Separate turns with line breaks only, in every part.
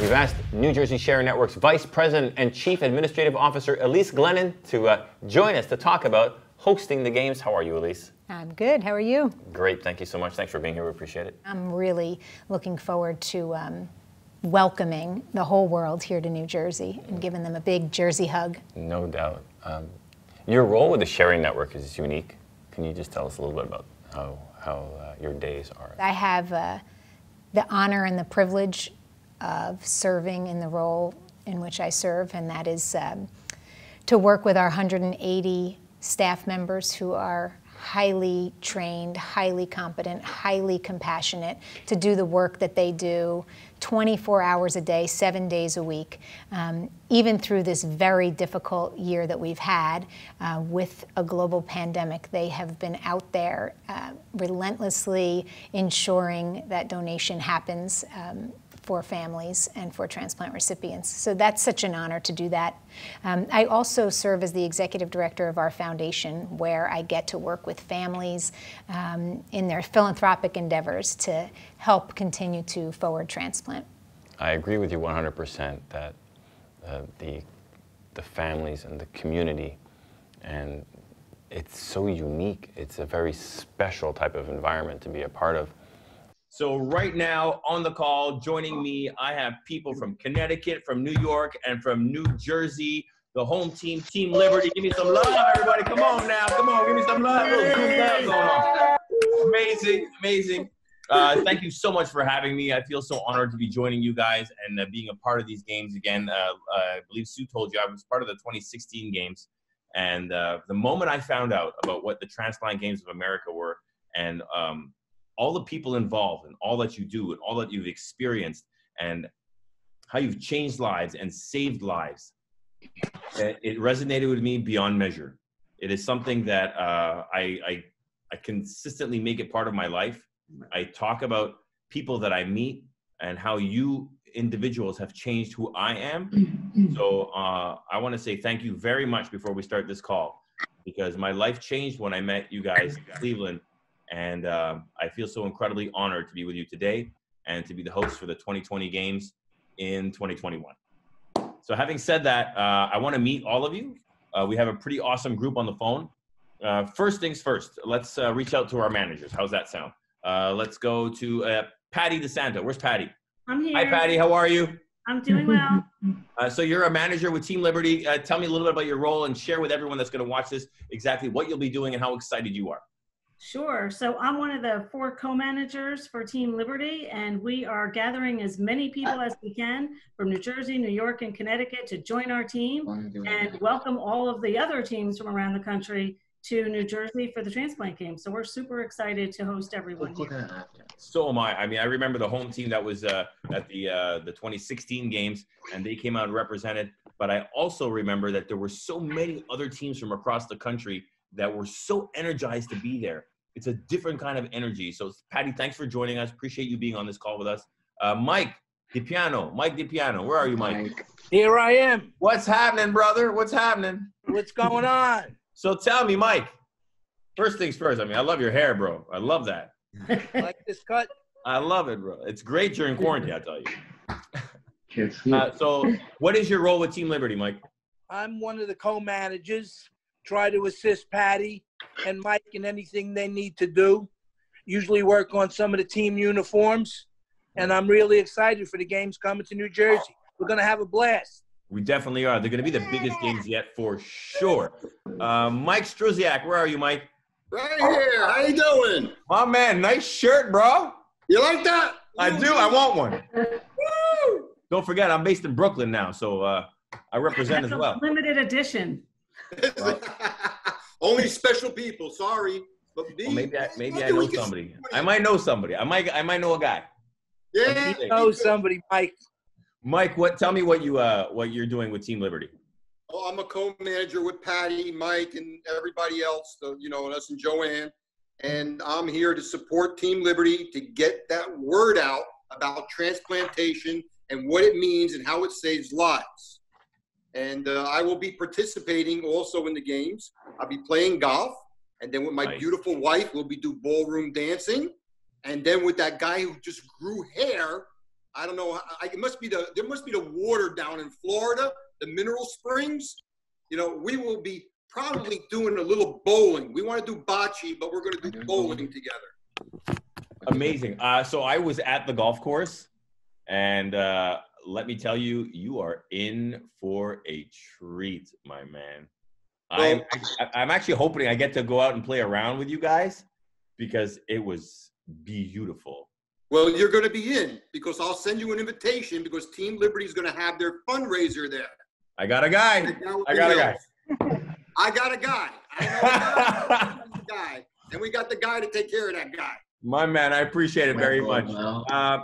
We've asked New Jersey Sharing Network's Vice President and Chief Administrative Officer, Elise Glennon, to join us to talk about hosting the games. How are you, Elise?
I'm good. How are you?
Great. Thank you so much. Thanks for being here. We appreciate it.
I'm really looking forward to welcoming the whole world here to New Jersey and giving them a big Jersey hug.
No doubt. Your role with the Sharing Network is unique. Can you just tell us a little bit about how your days are?
I have the honor and the privilege of serving in the role in which I serve, and that is to work with our 180 staff members who are highly trained, highly competent, highly compassionate to do the work that they do 24 hours a day, 7 days a week. Even through this very difficult year that we've had with a global pandemic, they have been out there relentlessly ensuring that donation happens for families and for transplant recipients. So that's such an honor to do that. I also serve as the executive director of our foundation, where I get to work with families in their philanthropic endeavors to help continue to forward transplant.
I agree with you 100% that the families and the community, and it's so unique. It's a very special type of environment to be a part of.
So right now on the call, joining me, I have people from Connecticut, from New York, and from New Jersey. The home team, Team Liberty. Give me some love, everybody. Come on now. Come on, give me some love. Love going on. Amazing, amazing. Thank you so much for having me. I feel so honored to be joining you guys and being a part of these games again. I believe Sue told you I was part of the 2016 games. And the moment I found out about what the Transplant Games of America were, and all the people involved and all that you do and all that you've experienced and how you've changed lives and saved lives, it resonated with me beyond measure. It is something that I consistently make it part of my life. I talk about people that I meet and how you individuals have changed who I am. So I want to say thank you very much before we start this call, because my life changed when I met you guys in Cleveland. And I feel so incredibly honored to be with you today and to be the host for the 2020 games in 2021. So having said that, I want to meet all of you. We have a pretty awesome group on the phone. First things first, let's reach out to our managers. How's that sound? Let's go to Patty DeSanto. Where's Patty?
I'm here.
Hi, Patty. How are you?
I'm doing well.
So you're a manager with Team Liberty. Tell me a little bit about your role and share with everyone that's going to watch this exactly what you'll be doing and how excited you are.
Sure. So I'm one of the 4 co-managers for Team Liberty, and we are gathering as many people as we can from New Jersey, New York, and Connecticut to join our team and welcome all of the other teams from around the country to New Jersey for the transplant game. So we're super excited to host everyone here.
So am I. I mean, I remember the home team that was at the 2016 games, and they came out and represented. But I also remember that there were so many other teams from across the country that were so energized to be there. It's a different kind of energy. So Patty, thanks for joining us. Appreciate you being on this call with us. Mike DiPiano, where are you, Mike?
Here I am.
What's happening, brother? What's happening?
What's going on?
So tell me, Mike, first things first. I mean, I love your hair, bro. I love that.
Like this cut?
I love it, bro. It's great during quarantine, I tell you. So what is your role with Team Liberty, Mike?
I'm one of the co-managers. Try to assist Patty and Mike in anything they need to do. Usually work on some of the team uniforms. And I'm really excited for the games coming to New Jersey. We're going to have a blast.
We definitely are. They're going to be the biggest games yet for sure. Mike Struziak, where are you, Mike?
Right here. How you doing?
My man, nice shirt, bro.
You like that?
I do. I want one. Woo! Don't forget, I'm based in Brooklyn now, so I represent as well.
Limited edition.
Only special people. Sorry, but
well, maybe I know somebody. I might know somebody. I might know a guy.
Yeah,
you know somebody, Mike.
Mike, tell me what you're doing with Team Liberty.
Oh, I'm a co-manager with Patty, Mike, and everybody else. And us and Joanne. And I'm here to support Team Liberty to get that word out about transplantation and what it means and how it saves lives. And I will be participating also in the games. I'll be playing golf. And then with my beautiful wife, we'll be doing ballroom dancing. And then with that guy who just grew hair, I don't know. It must be there must be the water down in Florida, the mineral springs. You know, we will be probably doing a little bowling. We want to do bocce, but we're going to do bowling together.
Amazing. So I was at the golf course, and let me tell you, you are in for a treat, my man.
Well,
I'm actually hoping I get to go out and play around with you guys because it was beautiful.
Well, you're going to be in because I'll send you an invitation because Team Liberty is going to have their fundraiser there.
I got a guy. I got a guy.
I got a guy. I know a guy. And we got the guy to take care of that guy.
My man, I appreciate it very much.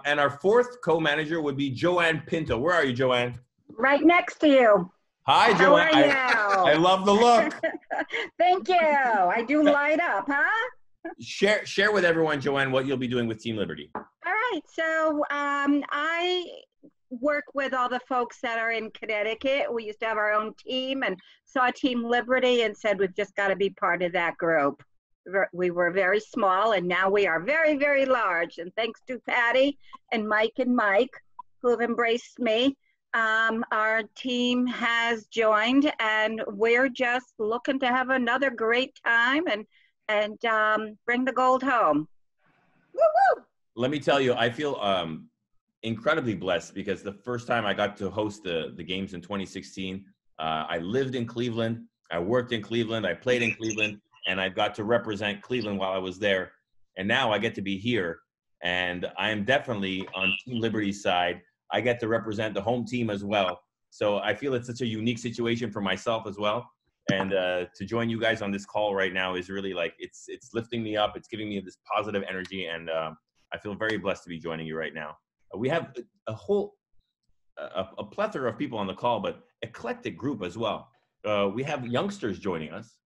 And our fourth co-manager would be Joanne Pinto. Where are you, Joanne?
Right next to you.
Hi,
How
Joanne.
are you?
I love the look.
Thank you. I do light up, huh?
Share with everyone, Joanne, what you'll be doing with Team Liberty.
All right. So I work with all the folks that are in Connecticut. We used to have our own team and saw Team Liberty and said we've just got to be part of that group. We were very small and now we are very, very large. And thanks to Patty and Mike who have embraced me, our team has joined and we're just looking to have another great time and bring the gold home. Woo-woo!
Let me tell you, I feel incredibly blessed because the first time I got to host the games in 2016, I lived in Cleveland, I worked in Cleveland, I played in Cleveland, and I got to represent Cleveland while I was there. And now I get to be here, and I am definitely on Team Liberty's side. I get to represent the home team as well. So I feel it's such a unique situation for myself as well. And to join you guys on this call right now is really like, it's lifting me up. It's giving me this positive energy. And I feel very blessed to be joining you right now. We have a plethora of people on the call, but eclectic group as well. We have youngsters joining us.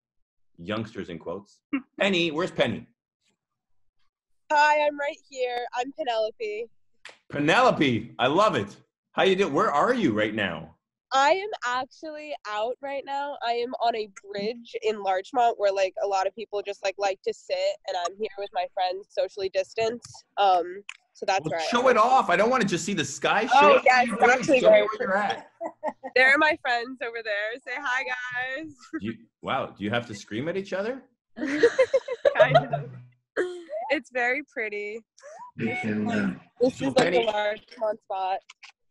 Youngsters in quotes. Penny, where's Penny?
Hi, I'm right here. I'm Penelope.
Penelope, I love it. How you doing? Where are you right now?
I am actually out right now. I am on a bridge in Larchmont where like a lot of people just like to sit, and I'm here with my friends, socially distanced. So that's right.
Show it off. I don't want to just see the sky.
Oh, yeah, exactly.
Show me where you're at.
There are my friends over there. Say hi, guys.
Wow. Do you have to scream at each other?
Kind of. It's very pretty. This is like
Penny,
a Larchmont spot.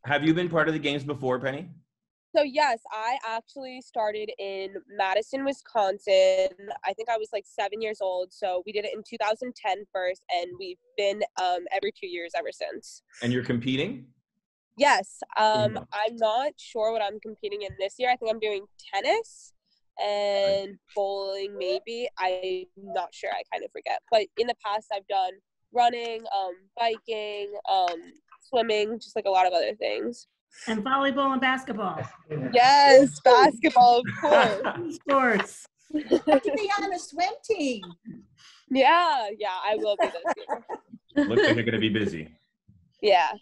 Have you been part of the games before, Penny?
So yes, I actually started in Madison, Wisconsin. I think I was like 7 years old. So we did it in 2010 first, and we've been every 2 years ever since.
And you're competing?
Yes. I'm not sure what I'm competing in this year. I think I'm doing tennis and bowling maybe. I'm not sure. I kind of forget. But in the past, I've done running, biking, swimming, just like a lot of other things.
And volleyball and basketball.
Yes, basketball, of course.
Sports.
You have to be on a swim team.
Yeah, I will be this year.
Looks like you're going to be busy.
Yeah.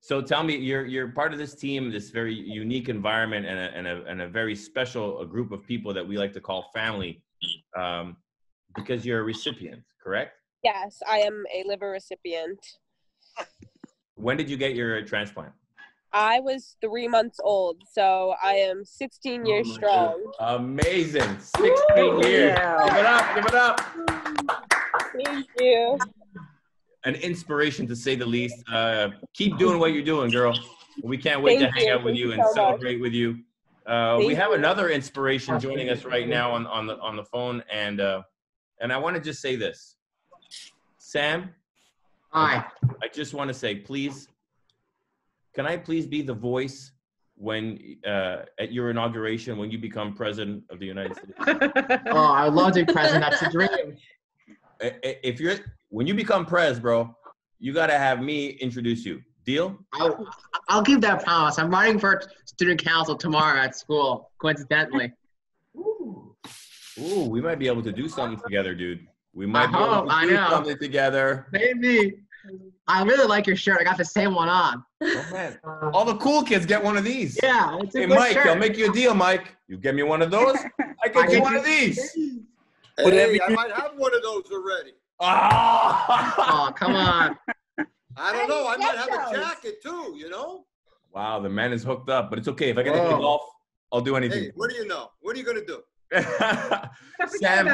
So tell me, you're part of this team, this very unique environment, and a very special group of people that we like to call family, because you're a recipient, correct?
Yes, I am a liver recipient.
When did you get your transplant?
I was 3 months old, so I am 16 years strong.
Amazing. 16 years.
Yeah.
Give it up. Give it up.
Thank you.
An inspiration, to say the least. Keep doing what you're doing, girl. We can't wait to hang out with you and celebrate with you. We have another inspiration joining us right now on the phone, and I want to just say this. Sam.
Hi.
I just want to say, please, can I please be the voice when at your inauguration when you become president of the United States?
Oh, I would love to be president. That's a dream.
When you become pres, bro, you got to have me introduce you. Deal?
I'll keep that promise. I'm running for student council tomorrow at school, coincidentally.
Ooh, we might be able to do something together, dude. We might be
able
to do something together.
Maybe. I really like your shirt. I got the same one on.
Oh, man. All the cool kids get one of these.
Yeah. It's a
hey,
good
Mike,
shirt.
I'll make you a deal, Mike. You get me one of those, I get you one of these.
Hey, I might have one of those already.
Oh,
come on.
I don't know. I might have a jacket too, you know?
Wow, the man is hooked up, but it's okay. If I get to play golf, I'll do anything.
Hey, what do you know? What are you going to do?
Sam,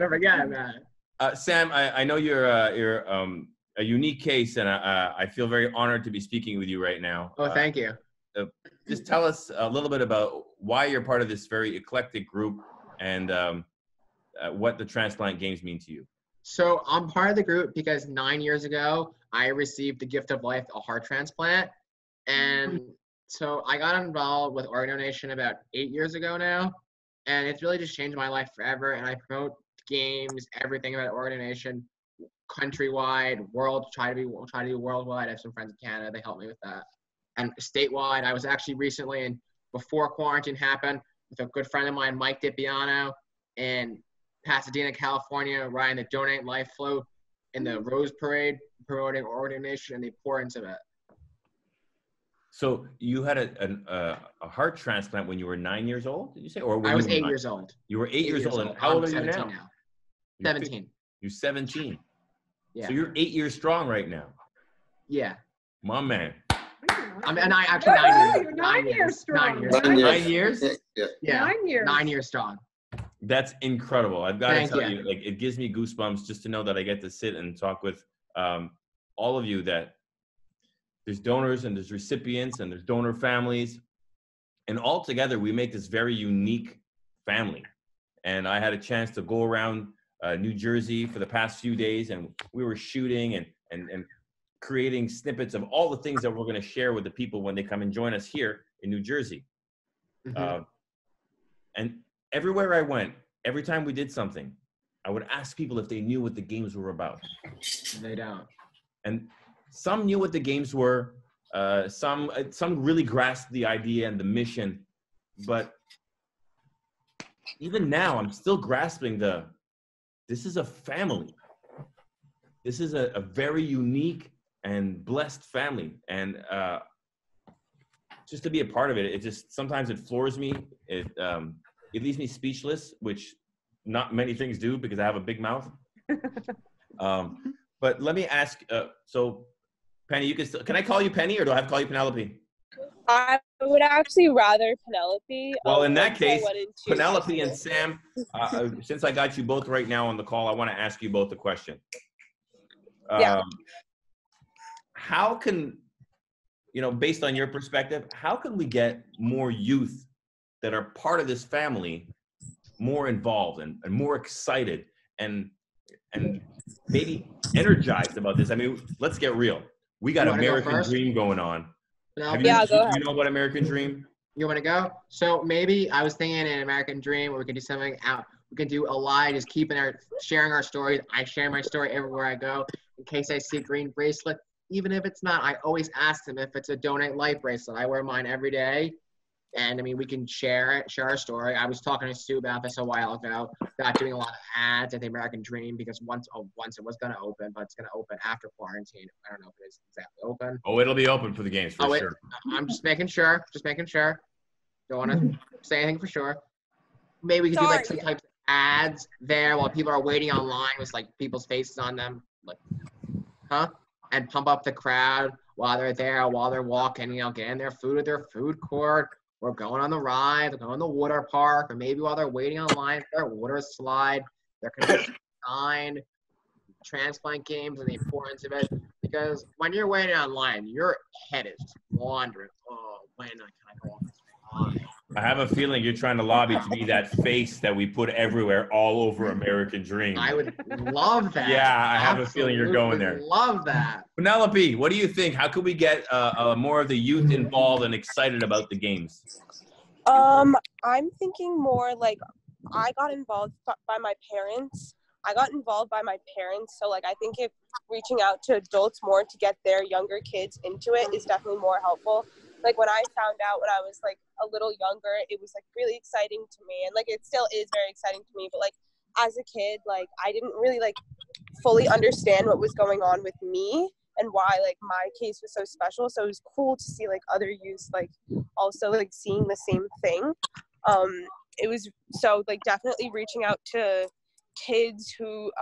forget about it.
Sam, I know you're a unique case, and I feel very honored to be speaking with you right now.
Oh, thank you.
Just tell us a little bit about why you're part of this very eclectic group and what the Transplant Games mean to you.
So I'm part of the group because 9 years ago, I received the gift of life, a heart transplant. And so I got involved with organ donation about 8 years ago now. And it's really just changed my life forever. And I promote games, everything about organ donation, countrywide, try to do worldwide. I have some friends in Canada, they help me with that. And statewide, I was actually recently, and before quarantine happened, with a good friend of mine, Mike DiPiano, in Pasadena, California, riding the Donate Life float in the Rose Parade, promoting organ donation, and they pour into it.
So you had a heart transplant when you were 9 years old, did you say? Or when
I was
you were
8 years old.
You were 8 years old. And how old are you now?
17.
You're 17.
Yeah.
So you're 8 years strong right now.
Yeah.
My man.
I'm actually 9 years.
You're 9 years strong.
9 years.
9 years?
Yeah.
9 years.
9 years strong.
That's incredible. I've got to
Thank
tell
you.
you, like, it gives me goosebumps just to know that I get to sit and talk with all of you, that there's donors and there's recipients and there's donor families. And all together, we make this very unique family. And I had a chance to go around New Jersey for the past few days, and we were shooting and creating snippets of all the things that we're going to share with the people when they come and join us here in New Jersey. And everywhere I went, every time we did something, I would ask people if they knew what the games were about.
They don't.
And some knew what the games were. Some really grasped the idea and the mission. But even now, I'm still grasping this is a family. This is a very unique and blessed family. And just to be a part of it, sometimes it floors me. It leaves me speechless, which not many things do because I have a big mouth. But let me ask, so Penny, can I call you Penny, or do I have to call you Penelope?
I would actually rather Penelope.
Well, in that case, Penelope and Sam, since I got you both right now on the call, I want to ask you both a question. How can, based on your perspective, how can we get more youth that are part of this family more involved and more excited and maybe energized about this? I mean, let's get real. We got American Dream going on.
No.
Have you know about American Dream?
You want to go? So maybe I was thinking an American Dream where we could do something out. We could do a live, just sharing our stories. I share my story everywhere I go. In case I see a green bracelet, even if it's not, I always ask them if it's a Donate Life bracelet. I wear mine every day. And I mean, we can share our story. I was talking to Stu about this a while ago, about doing a lot of ads at the American Dream, because once it was going to open, but it's going to open after quarantine. I don't know if it is exactly open.
Oh, it'll be open for the games for sure.
I'm just making sure. Don't want to say anything for sure. Maybe we could do like some types of ads there while people are waiting online with like people's faces on them, like, and pump up the crowd while they're there, while they're walking, getting their food at their food court, or going on the ride, or going to the water park, or maybe while they're waiting online for their water slide, they're going to sign transplant games and they pour into it. Because when you're waiting online, your head is just wandering. Oh, when can I go on this line?
I have a feeling you're trying to lobby to be that face that we put everywhere all over American Dream.
I would love that.
Yeah, I have a feeling you're going there.
Love that.
Penelope, what do you think? How could we get more of the youth involved and excited about the games?
I'm thinking more like I got involved by my parents. So like I think if reaching out to adults more to get their younger kids into it is definitely more helpful. Like when I found out when I was like a little younger, it was like really exciting to me, and like it still is very exciting to me, but like as a kid, like I didn't really like fully understand what was going on with me and why like my case was so special. So it was cool to see like other youths like also like seeing the same thing. It was so like definitely reaching out to kids who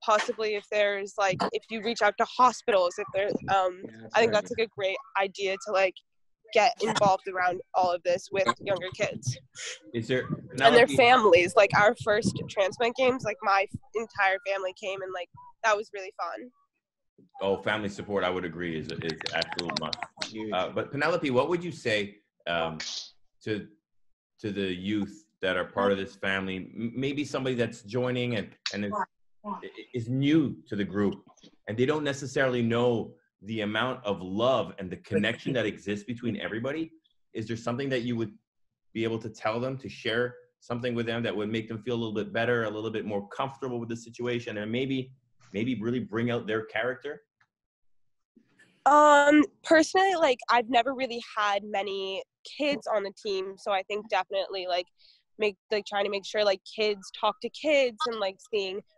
possibly if there's like, if you reach out to hospitals, if there's, I think that's like a great idea to like get involved around all of this with younger kids.
Is there
and their families? Like our first transplant games, like my entire family came, and like that was really fun.
Oh, family support, I would agree, is absolute must. But Penelope, what would you say to the youth that are part of this family? Maybe somebody that's joining and is new to the group, and they don't necessarily know the amount of love and the connection that exists between everybody. Is there something that you would be able to tell them, to share something with them that would make them feel a little bit better, a little bit more comfortable with the situation, and maybe really bring out their character?
Personally, like I've never really had many kids on the team, so I think definitely like trying to make sure like kids talk to kids and like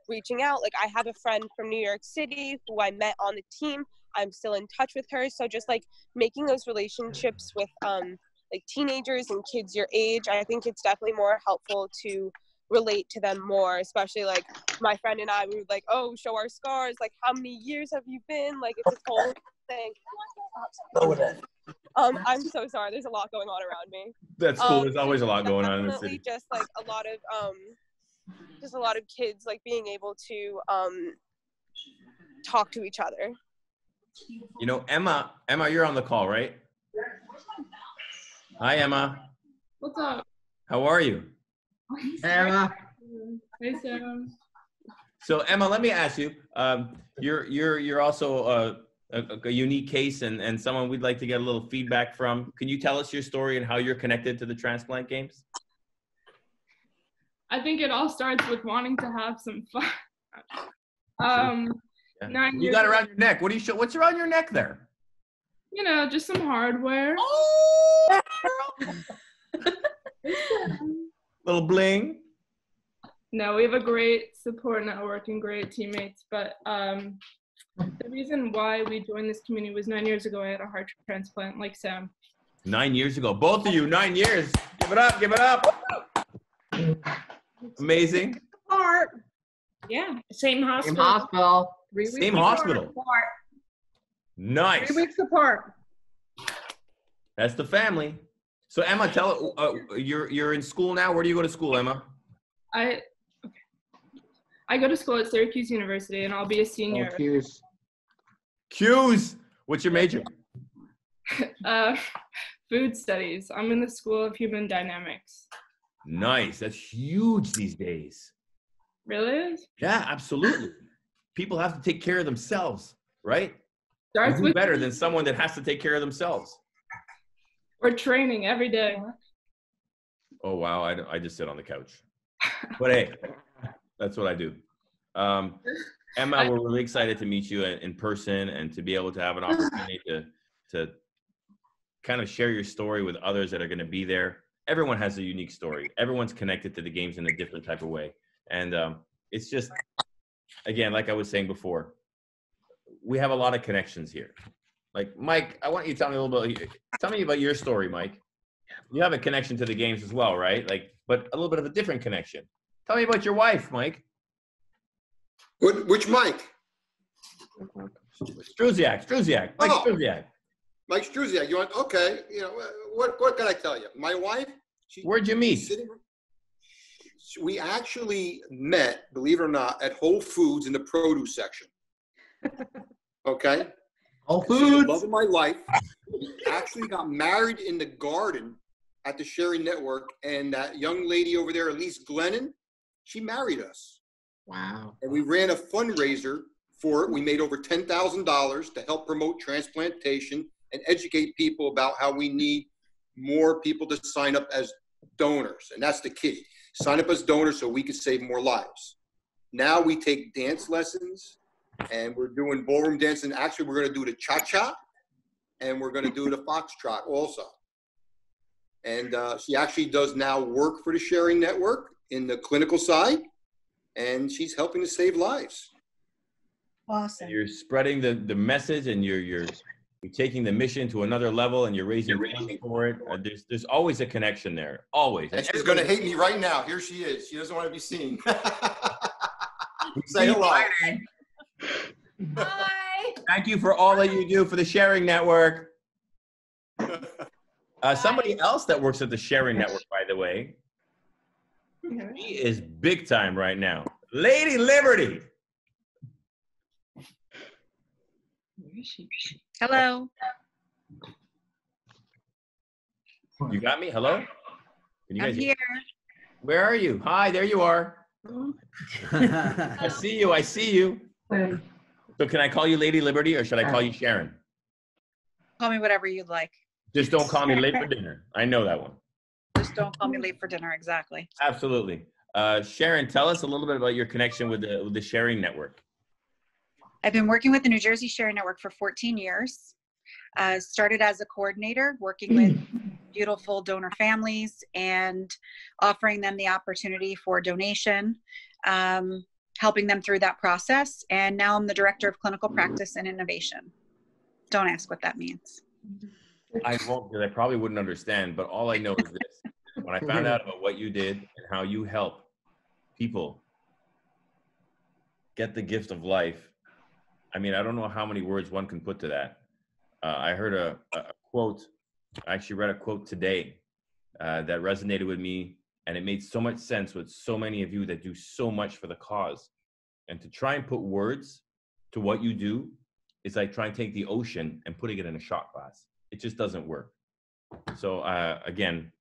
reaching out. Like I have a friend from New York City who I met on the team. I'm still in touch with her. So just like making those relationships with like teenagers and kids your age, I think it's definitely more helpful to relate to them more, especially like my friend and I, we would like, oh, show our scars, like how many years have you been? Like it's this whole thing. I'm so sorry, there's a lot going on around me.
That's cool. There's always a lot going on in the city.
Just like a lot of kids like being able to talk to each other.
You know, Emma, you're on the call, right? Hi, Emma.
What's up?
How are you?
Emma.
Hey, Sam.
So Emma, let me ask you. You're also a unique case and someone we'd like to get a little feedback from. Can you tell us your story and how you're connected to the transplant games?
I think it all starts with wanting to have some fun.
You got around your neck. What's around your neck there?
You know, just some hardware.
Oh, little bling.
No, we have a great support network and great teammates. But the reason why we joined this community was 9 years ago. I had a heart transplant, like Sam.
9 years ago, both of you, 9 years. Give it up, give it up. Amazing.
Apart.
Yeah,
same hospital.
Same hospital.
Same hospital.
Apart.
Nice.
3 weeks apart.
That's the family. So Emma, you're in school now. Where do you go to school, Emma?
I go to school at Syracuse University, and I'll be a senior.
Q's. What's your major?
Food studies. I'm in the School of Human Dynamics.
Nice. That's huge these days.
Really?
Yeah, absolutely. People have to take care of themselves, right?
Starts
Who
with
better than someone that has to take care of themselves?
We're training every day.
Oh, wow. I just sit on the couch. But hey, that's what I do. Emma, we're really excited to meet you in person and to be able to have an opportunity to kind of share your story with others that are going to be there. Everyone has a unique story. Everyone's connected to the games in a different type of way. And it's just, again, like I was saying before, we have a lot of connections here. Like, Mike, I want you to tell me about your story, Mike. You have a connection to the games as well, right? Like, but a little bit of a different connection. Tell me about your wife, Mike.
Which Mike?
Struziak. Mike Struziak.
Mike Struziak. You want? Okay. You know what can I tell you? My wife.
Where'd you meet?
We actually met, believe it or not, at Whole Foods in the produce section. Okay.
Whole Foods.
Love of my life. We actually got married in the garden at the Sharing Network, and that young lady over there, Elise Glennon, she married us.
Wow.
And we ran a fundraiser for it. We made over $10,000 to help promote transplantation and educate people about how we need more people to sign up as donors. And that's the key. Sign up as donors so we can save more lives. Now we take dance lessons, and we're doing ballroom dancing. Actually, we're going to do the cha-cha, and we're going to do the foxtrot also. And she actually does now work for the Sharing Network in the clinical side, and she's helping to save lives.
Awesome.
And you're spreading the message, and you're taking the mission to another level, and you're raising money for it. There's always a connection there, always.
And she's going to hate me right now. Here she is. She doesn't want to be seen. Say hello.
Hi.
Thank you for all that you do for the Sharing Network. Somebody else that works at the Sharing Network, by the way, she is big time right now. Lady Liberty.
Where is she?
Hello.
You got me? Hello? Can you
I'm
guys hear
here.
me? Where are you? Hi, there you are. I see you. I see you. So can I call you Lady Liberty or should I call you Sharon?
Call me whatever you'd like.
Just don't call me late for dinner. I know that one.
Just don't call me late for dinner. Exactly.
Absolutely. Sharon, tell us a little bit about your connection with the Sharing Network.
I've been working with the New Jersey Sharing Network for 14 years. Started as a coordinator, working with beautiful donor families and offering them the opportunity for donation, helping them through that process. And now I'm the Director of Clinical Practice and Innovation. Don't ask what that means.
I won't, because I probably wouldn't understand, but all I know is this. When I found out about what you did and how you help people get the gift of life, I mean, I don't know how many words one can put to that. I heard a quote, I actually read a quote today that resonated with me, and it made so much sense with so many of you that do so much for the cause. And to try and put words to what you do is like trying to take the ocean and putting it in a shot glass. It just doesn't work. So again,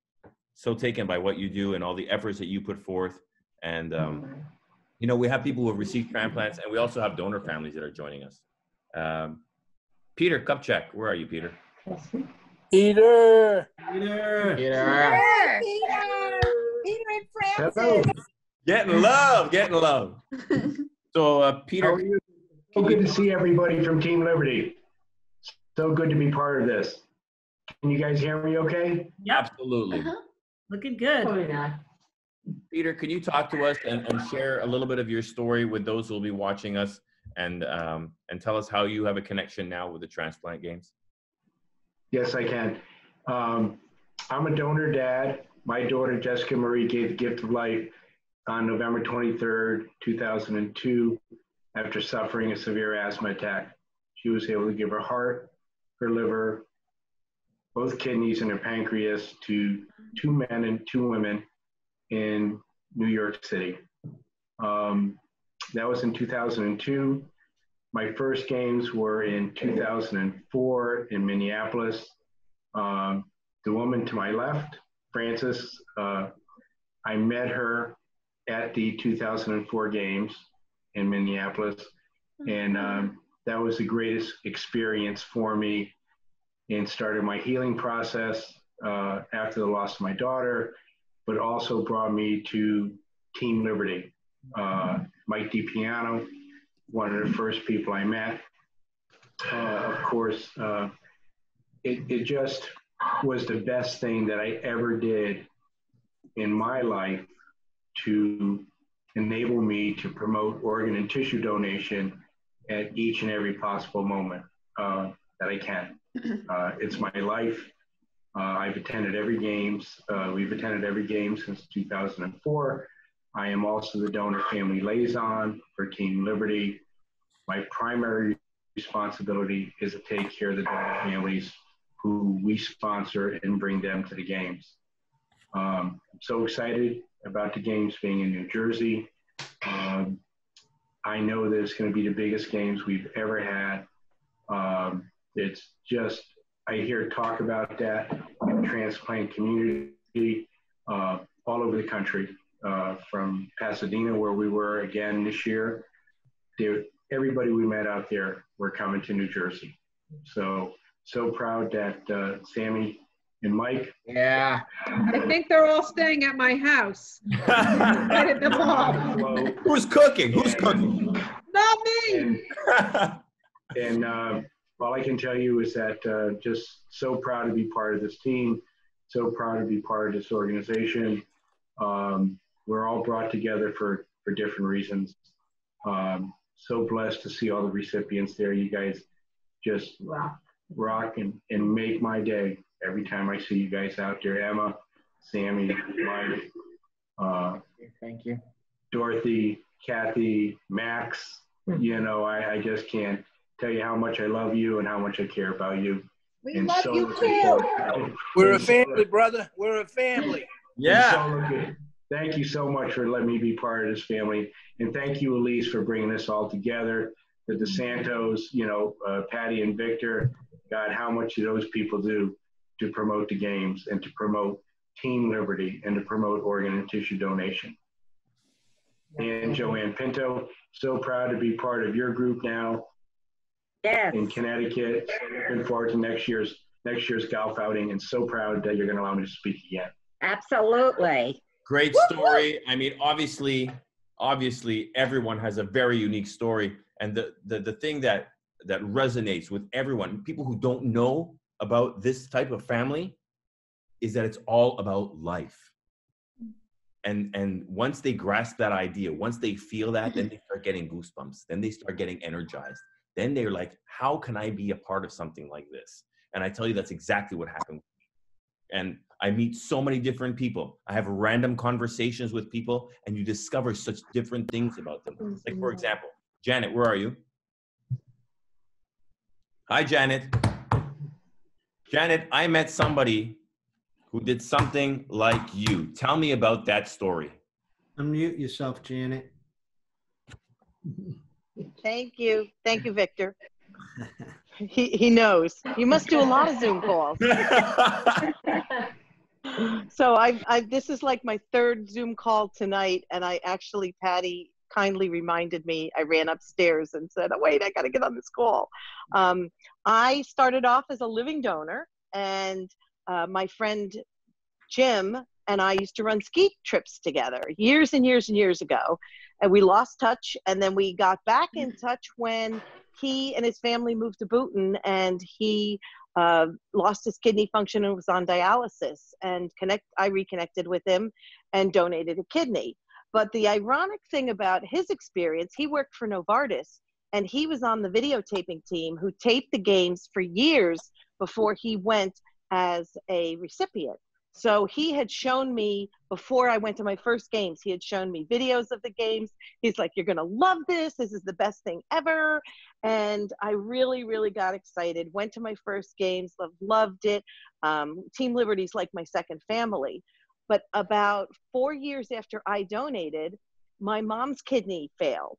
so taken by what you do and all the efforts that you put forth. And, you know, we have people who have received transplants, and we also have donor families that are joining us. Peter Kupchak, where are you, Peter?
Peter.
Peter.
Peter and Francis.
Getting love, getting love. So, Peter.
How are you? So good to see everybody from Team Liberty. So good to be part of this. Can you guys hear me okay?
Yep.
Absolutely.
Looking good.
Oh, yeah.
Peter, can you talk to us and share a little bit of your story with those who will be watching us, and tell us how you have a connection now with the transplant games?
Yes, I can. I'm a donor dad. My daughter, Jessica Marie, gave the gift of life on November 23rd, 2002, after suffering a severe asthma attack. She was able to give her heart, her liver, both kidneys, and her pancreas to 2 men and 2 women in New York City. That was in 2002. My first games were in 2004 in Minneapolis. The woman to my left, Frances, I met her at the 2004 games in Minneapolis, and that was the greatest experience for me and started my healing process after the loss of my daughter, but also brought me to Team Liberty. Mike DiPiano, one of the first people I met. Of course, it just was the best thing that I ever did in my life to enable me to promote organ and tissue donation at each and every possible moment that I can. It's my life. I've attended every games. We've attended every game since 2004. I am also the donor family liaison for Team Liberty. My primary responsibility is to take care of the donor families who we sponsor and bring them to the games. I'm so excited about the games being in New Jersey. I know that it's going to be the biggest games we've ever had. It's just, I hear talk about that in the transplant community all over the country, from Pasadena, where we were again this year. Everybody we met out there were coming to New Jersey. So proud that Sammy and Mike.
Yeah.
I think they're all staying at my house. Invited them all.
Who's cooking? Who's cooking?
Not me.
And all I can tell you is that just so proud to be part of this team, so proud to be part of this organization. We're all brought together for different reasons. So blessed to see all the recipients there. You guys just rock and make my day every time I see you guys out there. Emma, Sammy, Mike,
thank you,
Dorothy, Kathy, Max, you know, I just can't tell you how much I love you and how much I care about you.
We
And
love
so
you
looking
too.
forward-
We're a
and so-
family, brother. We're a family.
Yeah.
and so thank you so much for letting me be part of this family. And thank you, Elise, for bringing this all together. The DeSantos, you know, Patty and Victor, God, how much do those people do to promote the games and to promote Team Liberty and to promote organ and tissue donation. And Joanne Pinto, so proud to be part of your group now.
Yes.
In Connecticut. Looking forward to next year's golf outing, and so proud that you're going to allow me to speak again.
Absolutely.
Great story. I mean, obviously, everyone has a very unique story. And the thing that resonates with everyone, people who don't know about this type of family, is that it's all about life. And once they grasp that idea, once they feel that, then they start getting goosebumps. Then they start getting energized. Then they're like, how can I be a part of something like this? And I tell you, that's exactly what happened. And I meet so many different people. I have random conversations with people, and you discover such different things about them. Like, for example, Janet, where are you? Hi, Janet. Janet, I met somebody who did something like you. Tell me about that story.
Unmute yourself, Janet.
Thank you. Thank you, Victor. He knows. You must do a lot of Zoom calls. So this is like my third Zoom call tonight, and Patty kindly reminded me. I ran upstairs and said, oh, wait, I got to get on this call. I started off as a living donor, and my friend Jim and I used to run ski trips together years and years and years ago. And we lost touch, and then we got back in touch when he and his family moved to Bhutan, and he lost his kidney function and was on dialysis. And I reconnected with him and donated a kidney. But the ironic thing about his experience, he worked for Novartis, and he was on the videotaping team who taped the games for years before he went as a recipient. So he had shown me, before I went to my first games, he had shown me videos of the games. He's like, you're going to love this. This is the best thing ever. And I really, really got excited. Went to my first games, loved it. Team Liberty's like my second family. But about 4 years after I donated, my mom's kidney failed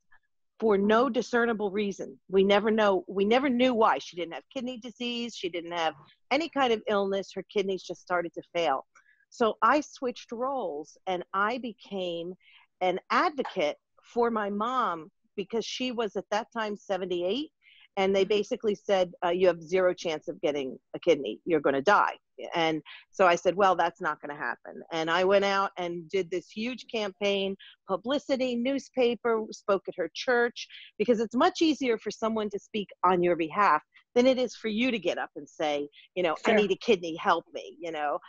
for no discernible reason. We never knew why. She didn't have kidney disease. She didn't have any kind of illness. Her kidneys just started to fail. So I switched roles, and I became an advocate for my mom, because she was at that time 78. And they basically said, you have zero chance of getting a kidney. You're going to die. And so I said, well, that's not going to happen. And I went out and did this huge campaign, publicity, newspaper, spoke at her church, because it's much easier for someone to speak on your behalf than it is for you to get up and say, you know, sure, I need a kidney, help me, you know.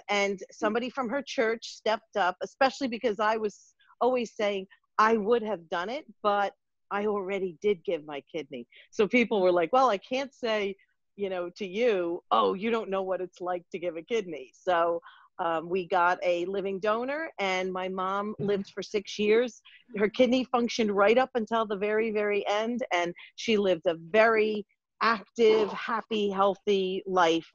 And somebody from her church stepped up, especially because I was always saying I would have done it, but I already did give my kidney. So people were like, well, I can't say, you know, to you, oh, you don't know what it's like to give a kidney. So we got a living donor, and my mom lived for 6 years. Her kidney functioned right up until the very, very end. And she lived a very active, happy, healthy life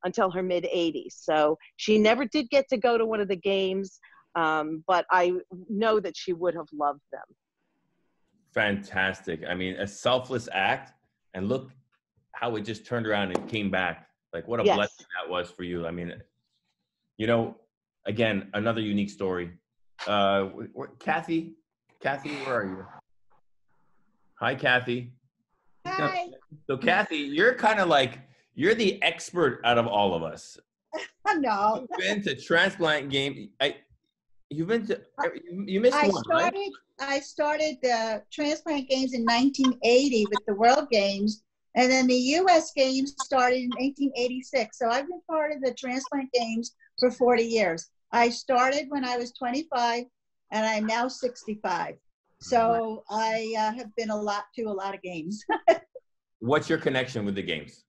until her mid-80s. So she never did get to go to one of the games, but I know that she would have loved them.
Fantastic. I mean, a selfless act, and look how it just turned around and came back. Like, what a blessing that was for you. I mean, you know, again, another unique story. Kathy, where are you? Hi, Kathy.
Hi.
So Kathy, you're kind of like, you're the expert out of all of us.
No.
You've been to transplant game. You missed one, right?
I started the transplant games in 1980 with the World Games, and then the U.S. Games started in 1886. So I've been part of the transplant games for 40 years. I started when I was 25, and I'm now 65. So I have been to a lot of games.
What's your connection with the games?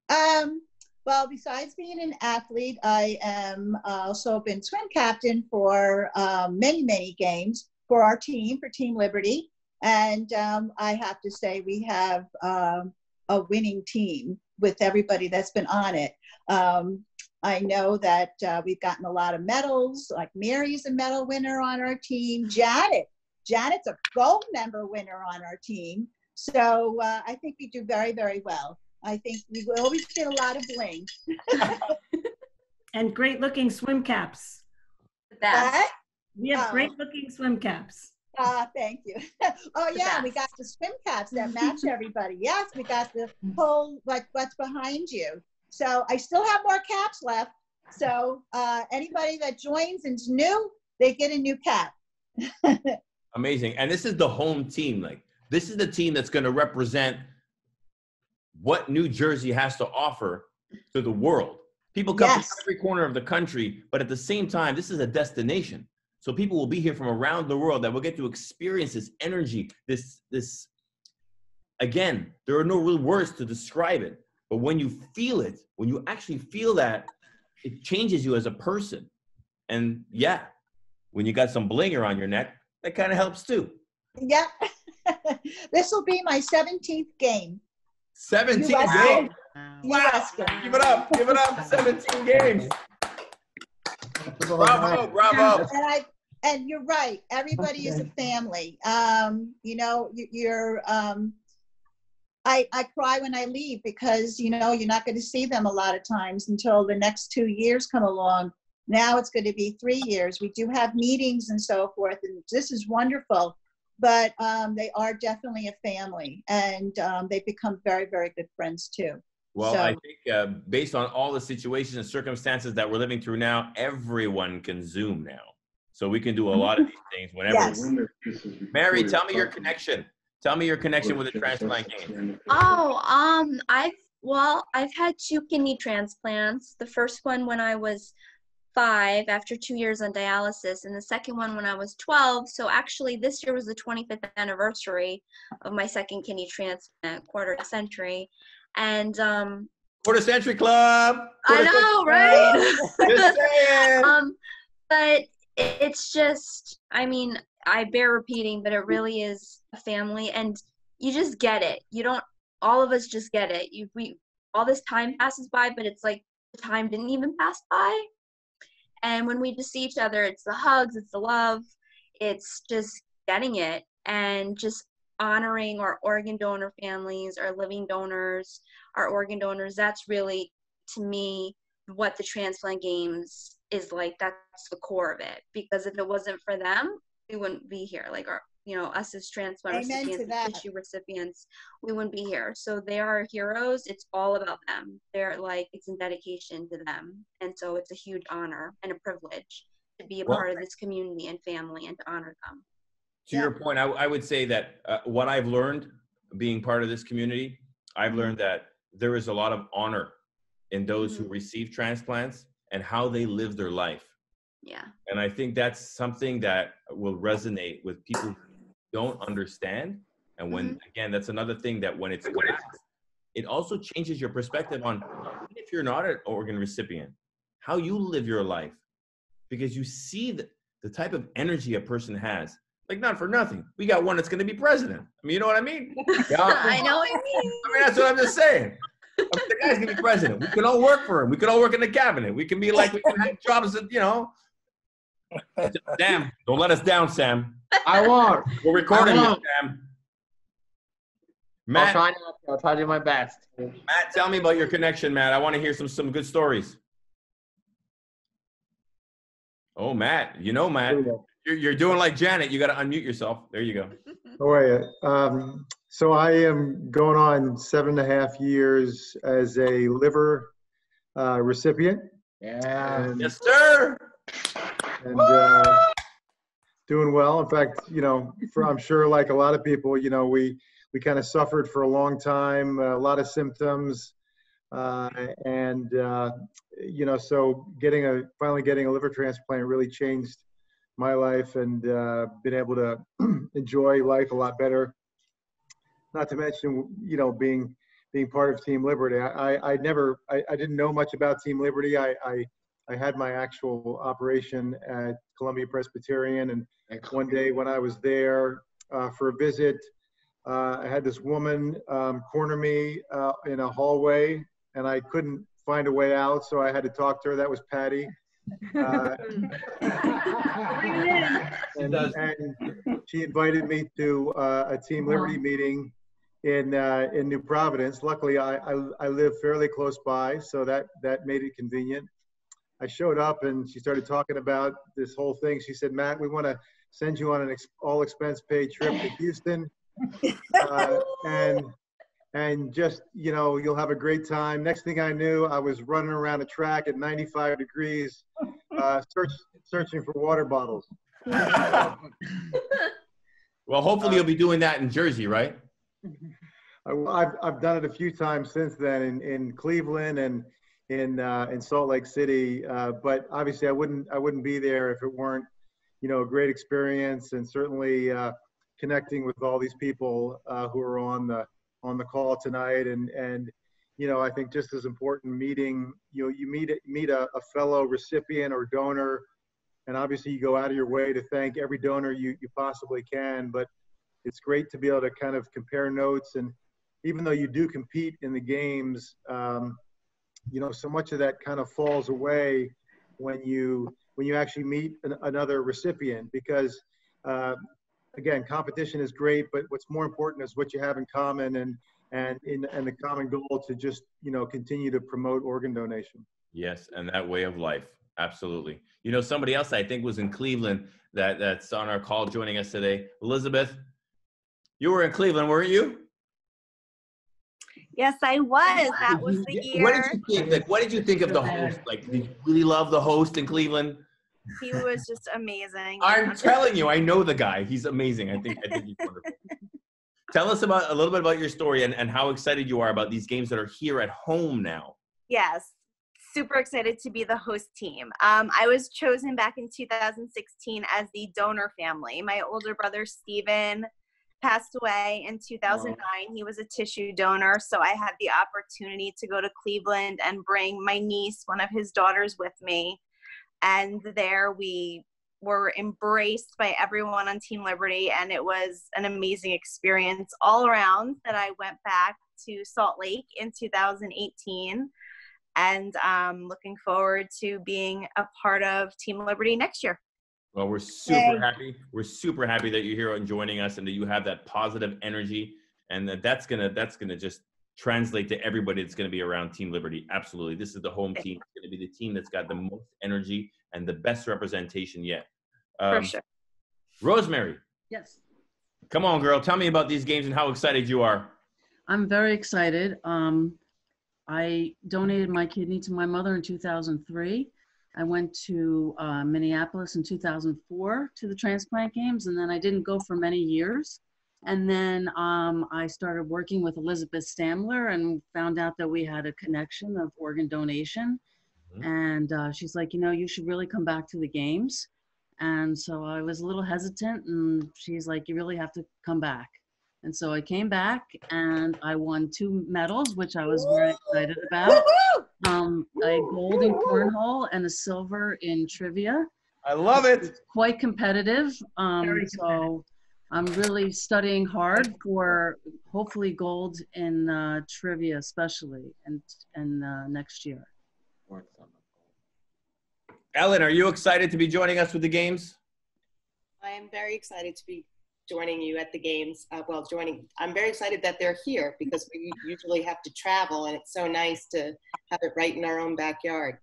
Well, besides being an athlete, I am also been swim captain for many, many games. for our team, for Team Liberty. And I have to say we have a winning team with everybody that's been on it. I know that we've gotten a lot of medals, like Mary's a medal winner on our team. Janet's a gold member winner on our team. So I think we do very, very well. I think we always get a lot of bling.
And great looking swim caps.
That?
We have great looking swim caps.
Thank you. Oh yeah, we got the swim caps that match everybody. Yes, we got the whole, like what's behind you. So I still have more caps left. So anybody that joins and's new, they get a new cap.
Amazing. And this is the home team. Like, this is the team that's going to represent what New Jersey has to offer to the world. People come from every corner of the country, but at the same time, this is a destination. So people will be here from around the world that will get to experience this energy, this, again, there are no real words to describe it, but when you feel it, when you actually feel that, it changes you as a person. And yeah, when you got some bling around your neck, that kind of helps too.
Yeah. This will be my 17th game.
17 games?
Wow.
Give it up. Give it up. 17 games. Bravo, bravo.
And you're right. Everybody is a family. You know, I cry when I leave because, you know, you're not going to see them a lot of times until the next 2 years come along. Now it's going to be 3 years. We do have meetings and so forth, and this is wonderful. But they are definitely a family, and they've become very, very good friends too.
Well,
So-
I think based on all the situations and circumstances that we're living through now, everyone can Zoom now. So we can do a lot of these things whenever.
Yes.
Mary, tell me your connection. Tell me your connection with the transplant game.
Oh, I've had 2 kidney transplants. The first one when I was 5 after 2 years on dialysis, and the second one when I was 12. So actually this year was the 25th anniversary of my second kidney transplant, quarter century. And
Quarter Century Club.
I know, right?
Just saying.
But it's just, I mean, I bear repeating, but it really is a family, and you just get it. You don't, all of us just get it. All this time passes by, but it's like the time didn't even pass by. And when we just see each other, it's the hugs, it's the love, it's just getting it, and just honoring our organ donor families, our living donors, our organ donors. That's really, to me, what the transplant games is like. That's the core of it, because if it wasn't for them, we wouldn't be here. Like our, you know, us as transplant
Amen to
recipients,
that.
tissue recipients, we wouldn't be here. So they are heroes. It's all about them. They're like, it's in dedication to them. And so it's a huge honor and a privilege to be a part of this community and family and to honor them.
To your point, I would say that what I've learned being part of this community, I've learned that there is a lot of honor in those who receive transplants and how they live their life.
Yeah.
And I think that's something that will resonate with people who don't understand. And when, again, that's another thing that when it's it also changes your perspective on, even if you're not an organ recipient, how you live your life. Because you see the type of energy a person has. Like, not for nothing, we got one that's going to be president. I mean, you know what I mean? Yeah.
I know what you mean.
I mean, that's what I'm just saying. I mean, the guy's going to be president. We can all work for him. We can all work in the cabinet. We can be like, we can have jobs that, you know. Sam, don't let us down, Sam.
I won't.
We're recording
I
you,
won't.
Sam. Matt,
I'll try to do my best.
Matt, tell me about your connection, Matt. I want to hear some good stories. Oh, Matt, you know, Matt, you're doing like Janet. You got to unmute yourself. There you go.
How are you? So I am going on 7.5 years as a liver recipient.
Yeah.
Yes, sir.
And doing well. In fact, you know, I'm sure like a lot of people, you know, we kind of suffered for a long time, a lot of symptoms. You know, so finally getting a liver transplant really changed my life, and been able to enjoy life a lot better. Not to mention, you know, being part of Team Liberty. I didn't know much about Team Liberty. I I had my actual operation at Columbia Presbyterian. And one day when I was there for a visit, I had this woman corner me in a hallway, and I couldn't find a way out, so I had to talk to her. That was Patty. And she invited me to a Team Liberty meeting in New Providence. Luckily, I live fairly close by, so that made it convenient. I showed up and she started talking about this whole thing. She said, "Matt, we want to send you on an all expense paid trip to Houston, and just, you know, you'll have a great time." Next thing I knew, I was running around a track at 95 degrees, searching for water bottles.
Well, hopefully you'll be doing that in Jersey, right?
I've done it a few times since then in Cleveland and in Salt Lake City, but obviously I wouldn't be there if it weren't, you know, a great experience, and certainly connecting with all these people who are on the call tonight, and you know, I think just as important, meeting, you know, you meet a fellow recipient or donor, and obviously you go out of your way to thank every donor you possibly can, but it's great to be able to kind of compare notes. And even though you do compete in the games, you know, so much of that kind of falls away when you actually meet another recipient, because again, competition is great, but what's more important is what you have in common, and the common goal to just, you know, continue to promote organ donation.
Yes, and that way of life. Absolutely. You know, somebody else I think was in Cleveland that's on our call joining us today. Elizabeth, you were in Cleveland, weren't you?
Yes, I was. That was the year.
What did you think? Like, what did you think of the host? Like, did you really love the host in Cleveland?
He was just amazing.
I'm telling you, I know the guy. He's amazing. I think he's wonderful. Tell us a little bit about your story and how excited you are about these games that are here at home now.
Yes, super excited to be the host team. I was chosen back in 2016 as the donor family. My older brother, Steven, passed away in 2009. He was a tissue donor, so I had the opportunity to go to Cleveland and bring my niece, one of his daughters, with me. And there we were embraced by everyone on Team Liberty, and it was an amazing experience all around. That I went back to Salt Lake in 2018, and looking forward to being a part of Team Liberty next year.
Well, we're super happy. We're super happy that you're here and joining us, and that you have that positive energy, and that's gonna just translate to everybody that's going to be around Team Liberty. Absolutely. This is the home team. It's going to be the team that's got the most energy and the best representation yet.
For sure.
Rosemary.
Yes.
Come on, girl. Tell me about these games and how excited you are.
I'm very excited. I donated my kidney to my mother in 2003. I went to Minneapolis in 2004 to the transplant games, and then I didn't go for many years. And then I started working with Elizabeth Stamler and found out that we had a connection of organ donation. And she's like, you know, you should really come back to the games. And so I was a little hesitant, and she's like, you really have to come back. And so I came back, and I won 2 medals, which I was very excited about. A gold in cornhole and a silver in trivia.
I love it.
It's quite competitive. So I'm really studying hard for hopefully gold in trivia, especially, and next year.
Ellen, are you excited to be joining us with the games?
I am very excited to be joining you at the games. I'm very excited that they're here, because we usually have to travel, and it's so nice to have it right in our own backyard.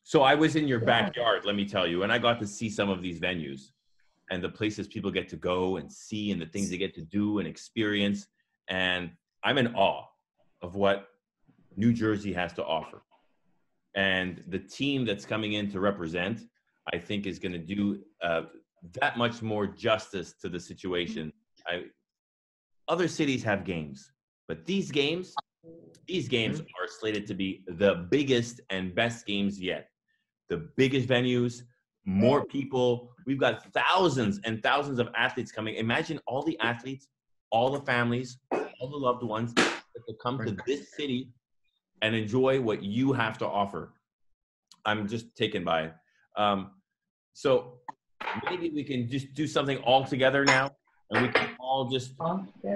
So I was in your backyard, let me tell you, and I got to see some of these venues and the places people get to go and see, and the things they get to do and experience. And I'm in awe of what New Jersey has to offer. And the team that's coming in to represent, I think, is going to do that much more justice to the situation. Other cities have games, but these games are slated to be the biggest and best games yet. The biggest venues, more people. We've got thousands and thousands of athletes coming. Imagine all the athletes, all the families, all the loved ones that will come to this city and enjoy what you have to offer. I'm just taken by it. So maybe we can just do something all together now, and we can all just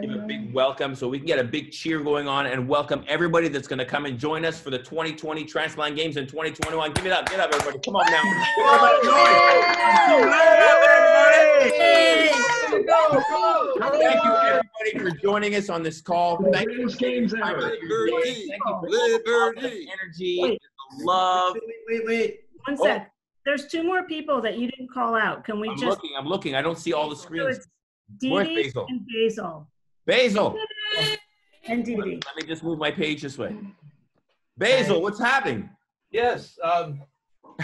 give a big welcome, so we can get a big cheer going on and welcome everybody that's going to come and join us for the 2020 Transplant Games in 2021. Give it up, get up, everybody! Come on now! Give everybody noise! Thank you, everybody, for joining us on this call. Thank you for games energy, love.
Wait. One sec. There's 2 more people that you didn't call out. Can we just?
I'm looking. I don't see all the screens. Where's
Dee
Basil?
and Basil.
Basil.
And Dee.
Let me just move my page this way. Basil, what's happening?
Yes,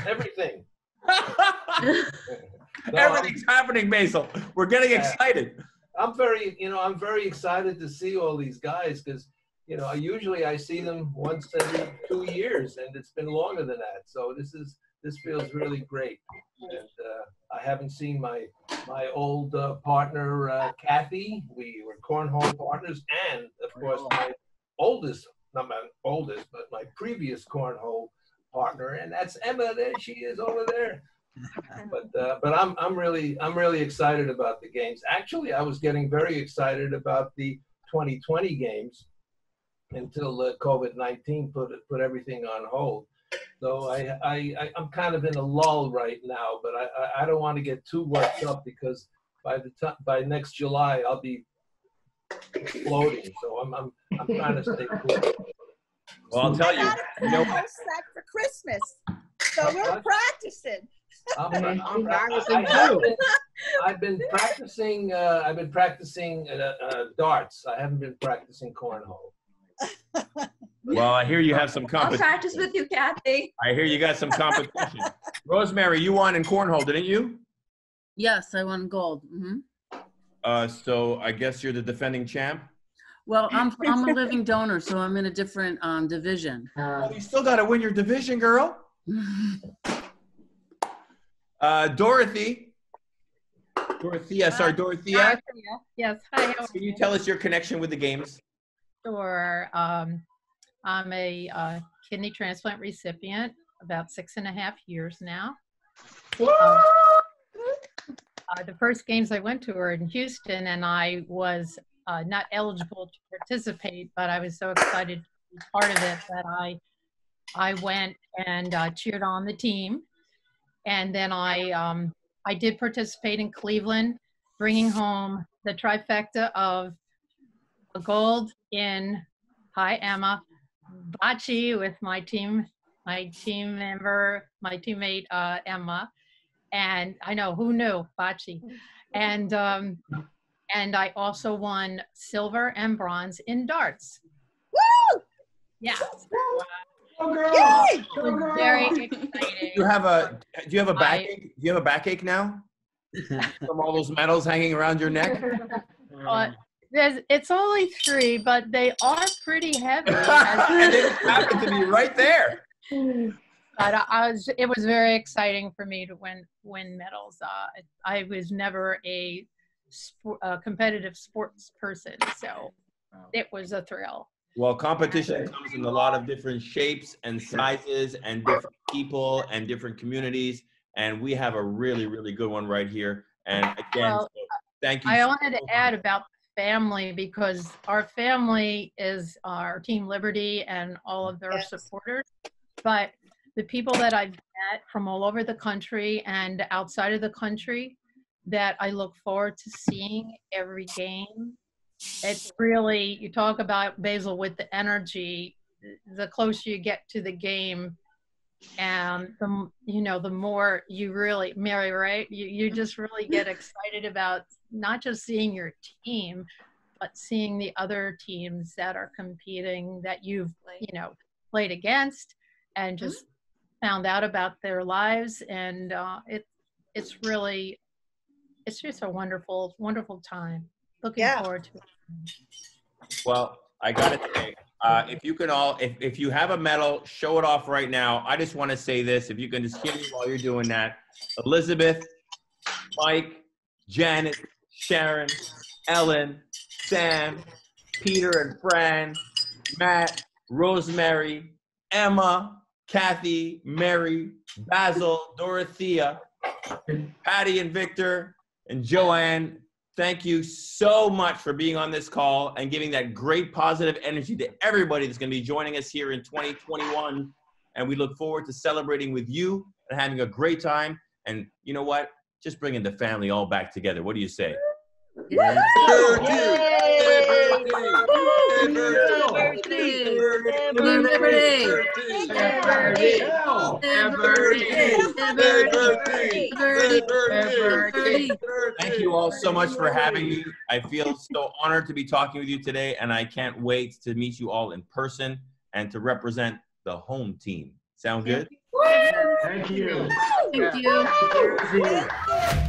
everything.
Everything's happening, Basil. We're getting excited.
I'm very excited to see all these guys because, usually I see them once every 2 years, and it's been longer than that. So this feels really great. And I haven't seen my old partner, Kathy. We were cornhole partners, and of course my not my oldest, but my previous cornhole partner, and that's Emma. There she is over there. But I'm really excited about the games. Actually, I was getting very excited about the 2020 games until COVID-19 put everything on hold. So I'm kind of in a lull right now, but I don't want to get too worked up because by next July I'll be exploding. So I'm trying to stay cool.
Well, I'll tell you.
I got a house set for Christmas, so we're practicing.
I've been practicing. I've been practicing darts. I haven't been practicing cornhole.
Well, I hear you have some
I'll
competition.
practice with you, Kathy.
I hear you got some competition. Rosemary, you won in cornhole, didn't you?
Yes, I won gold.
So I guess you're the defending champ.
Well, I'm a living donor, so I'm in a different division.
Well, you still got to win your division, girl. Dorothea. Dorothea.
Yes. Hi.
Can you tell us your connection with the games?
Sure. I'm a kidney transplant recipient about 6.5 years now. The first games I went to were in Houston, and I was not eligible to participate, but I was so excited to be part of it that I went and cheered on the team. And then I did participate in Cleveland, bringing home the trifecta of a gold in Hi Emma, bocce with my teammate Emma, and I know who knew bocce, and I also won silver and bronze in darts.
Woo!
Yeah.
Oh, girl.
Yay! It was very exciting.
Do you have a backache? Do you have a backache now? From all those medals hanging around your neck?
It's only 3, but they are pretty heavy.
And it happened to be right there.
But it was very exciting for me to win medals. I was never a competitive sports person, so it was a thrill.
Well, competition comes in a lot of different shapes and sizes and different people and different communities. And we have a really, really good one right here. And again, thank you.
I wanted to add about family, because our family is our Team Liberty and all of their supporters. But the people that I've met from all over the country and outside of the country that I look forward to seeing every game, it's really, you talk about Basil with the energy, the closer you get to the game, and the more you really, Mary, right? You just really get excited about not just seeing your team, but seeing the other teams that are competing that you've, played against and just found out about their lives. And it's just a wonderful, wonderful time. Looking forward to it.
Well, I got to say, if you can all, if you have a medal, show it off right now. I just want to say this, if you can just hear me while you're doing that. Elizabeth, Mike, Janet, Sharon, Ellen, Sam, Peter and Fran, Matt, Rosemary, Emma, Kathy, Mary, Basil, Dorothea, Patty and Victor, and Joanne, thank you so much for being on this call and giving that great positive energy to everybody that's going to be joining us here in 2021. And we look forward to celebrating with you and having a great time. And you know what? Just bringing the family all back together. What do you say?
Yeah.
Thank you all so much for having me. I feel so honored to be talking with you today, and I can't wait to meet you all in person and to represent the home team. Sound good?
Thank you.
Thank you.